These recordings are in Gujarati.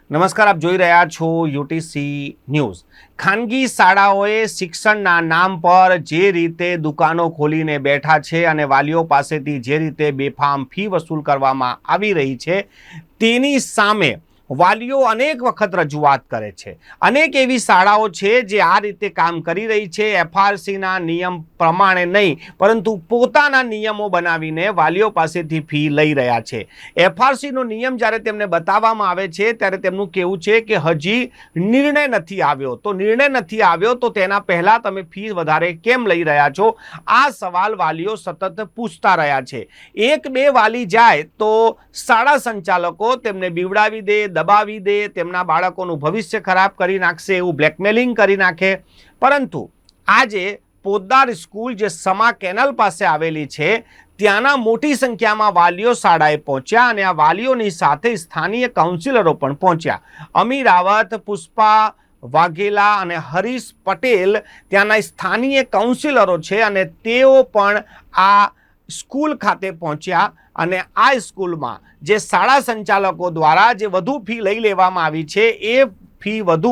નમસ્કાર, આપ જોઈ રહ્યા છો યુટીસી ન્યૂઝ। ખાનગી શાળાઓએ શિક્ષણના નામ પર જે રીતે દુકાનો ખોલીને બેઠા છે અને વાલીઓ પાસેથી જે રીતે બેફામ ફી વસૂલ કરવામાં આવી રહી છે તેની સામે વાલીઓ અનેક વખત રજૂઆત કરે છે। અનેક એવી શાળાઓ છે જે આ રીતે કામ કરી રહી છે, એફઆરસીના નિયમ પ્રમાણે નહીં પરંતુ પોતાના નિયમો બનાવીને વાલીઓ પાસેથી ફી લઈ રહ્યા છે। એફઆરસીનો નિયમ જ્યારે તેમને બતાવવામાં આવે છે ત્યારે તેમનું કહેવું છે કે હજી નિર્ણય નથી આવ્યો, તો નિર્ણય નથી આવ્યો તો તેના પહેલાં તમે ફી વધારે કેમ લઈ રહ્યા છો? આ સવાલ વાલીઓ સતત પૂછતા રહ્યા છે। એક બે વાલી જાય તો શાળા સંચાલકો તેમને બીવડાવી દે, દબાવી દે, તેમના બાળકોનું ભવિષ્ય ખરાબ કરી નાખશે એવું બ્લેકમેલિંગ કરી નાખે। પરંતુ આજે પોદ્દાર સ્કૂલ જે સમા કેનાલ પાસે આવેલી છે ત્યાંના મોટી સંખ્યામાં વાલીઓ શાળાએ પહોંચ્યા અને આ વાલીઓની સાથે સ્થાનીય કાઉન્સિલરો પણ પહોંચ્યા। અમી રાવત, પુષ્પા વાઘેલા અને હરીશ પટેલ ત્યાંના સ્થાનીય કાઉન્સિલરો છે અને તેઓ પણ આ સ્કૂલ ખાતે પહોંચ્યા અને આ સ્કૂલમાં જે શાળા સંચાલકો દ્વારા જે વધુ ફી લઈ લેવામાં આવી છે એ ફી વધુ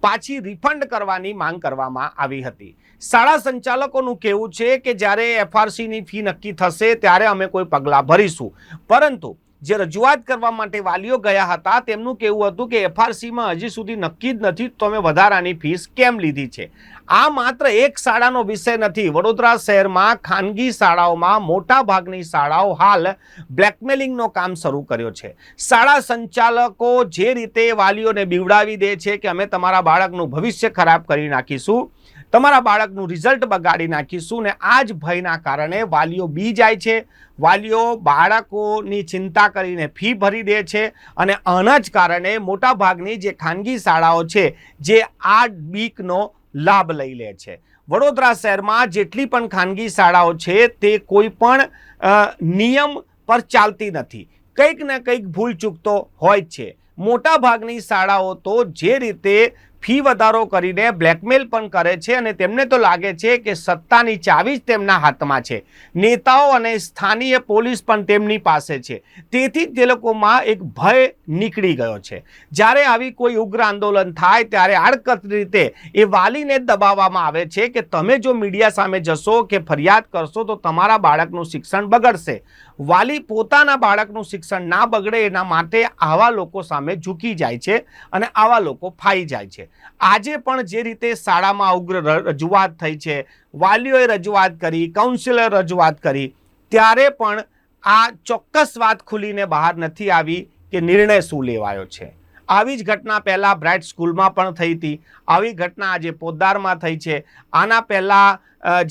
પાછી રિફંડ કરવાની માંગ કરવામાં આવી હતી। શાળા સંચાલકોનું કહેવું છે કે જ્યારે એફઆરસીની ફી નક્કી થશે ત્યારે અમે કોઈ પગલાં ભરીશું, પરંતુ જે રજૂઆત કરવા માટે વાલીઓ ગયા હતા તેમનું કહેવું હતું કે એફઆરસીમાં હજી સુધી નક્કી જ નથી તો અમે વધારાની ફીસ કેમ લીધી છે। આ માત્ર એક શાળાનો વિષય નથી। વડોદરા શહેરમાં ખાનગી શાળાઓમાં મોટા ભાગની શાળાઓ હાલ બ્લેકમેલિંગનો કામ શરૂ કર્યો છે। શાળા સંચાલકો જે રીતે વાલીઓને બીવડાવી દે છે કે અમે તમારા બાળકનું ભવિષ્ય ખરાબ કરી નાખીશું, તમારા બાળકનું રિઝલ્ટ બગાડી નાખીશું, ને આ જ ભયના કારણે વાલીઓ બી જાય છે। વાલીઓ બાળકોની ચિંતા કરીને ફી ભરી દે છે અને આના જ કારણે મોટાભાગની જે ખાનગી શાળાઓ છે જે આ બીકનો લાભ લઈ લે છે। વડોદરા શહેરમાં જેટલી પણ ખાનગી શાળાઓ છે તે કોઈ પણ નિયમ પર ચાલતી નથી, કંઈક ને કંઈક ભૂલચૂક તો હોય જ છે। મોટાભાગની શાળાઓ તો જે રીતે ફી વધારો કરીને બ્લેકમેલ પણ કરે છે અને તેમને તો લાગે છે કે સત્તાની ચાવી જ તેમના હાથમાં છે। નેતાઓ અને સ્થાનીય પોલીસ પણ તેમની પાસે છે, તેથી તે લોકોમાં એક ભય નીકળી ગયો છે। જ્યારે આવી કોઈ ઉગ્ર આંદોલન થાય ત્યારે આડકતરી રીતે એ વાલીને દબાવવામાં આવે છે કે તમે જો મીડિયા સામે જશો કે ફરિયાદ કરશો તો તમારા બાળકનું શિક્ષણ બગડશે। વાલી પોતાના બાળકનું શિક્ષણ ના બગડે એના માટે આવા લોકો સામે ઝૂકી જાય છે અને આવા લોકો ફાઈ જાય છે। આજે પણ જે રીતે શાળામાં ઉગ્ર રજૂઆત થઈ છે, વાલીઓએ રજૂઆત કરી, કાઉન્સિલરે રજૂઆત કરી, ત્યારે પણ આ ચોક્કસ વાત ખુલીને બહાર નથી આવી કે નિર્ણય શું લેવાયો છે। આવી જ ઘટના પહેલાં બ્રાઇટ સ્કૂલમાં પણ થઈ હતી, આવી ઘટના આજે પોદ્દારમાં થઈ છે। આના પહેલાં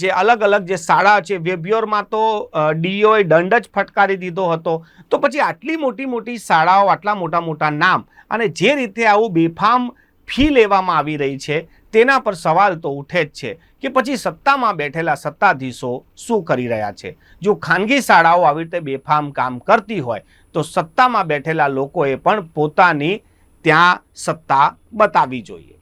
જે અલગ અલગ જે શાળા છે, વેબ્યોરમાં તો ડીઓએ દંડ જ ફટકારી દીધો હતો, તો પછી આટલી મોટી મોટી શાળાઓ, આટલા મોટા મોટા નામ અને જે રીતે આવું બેફામ ફી લેવામાં આવી રહી છે તેના પર સવાલ તો ઉઠે જ છે કે પછી સત્તામાં બેઠેલા સત્તાધીશો શું કરી રહ્યા છે। જો ખાનગી શાળાઓ આવી રીતે બેફામ કામ કરતી હોય તો સત્તામાં બેઠેલા લોકોએ પણ પોતાની ત્યાં સત્તા બતાવવી જોઈએ।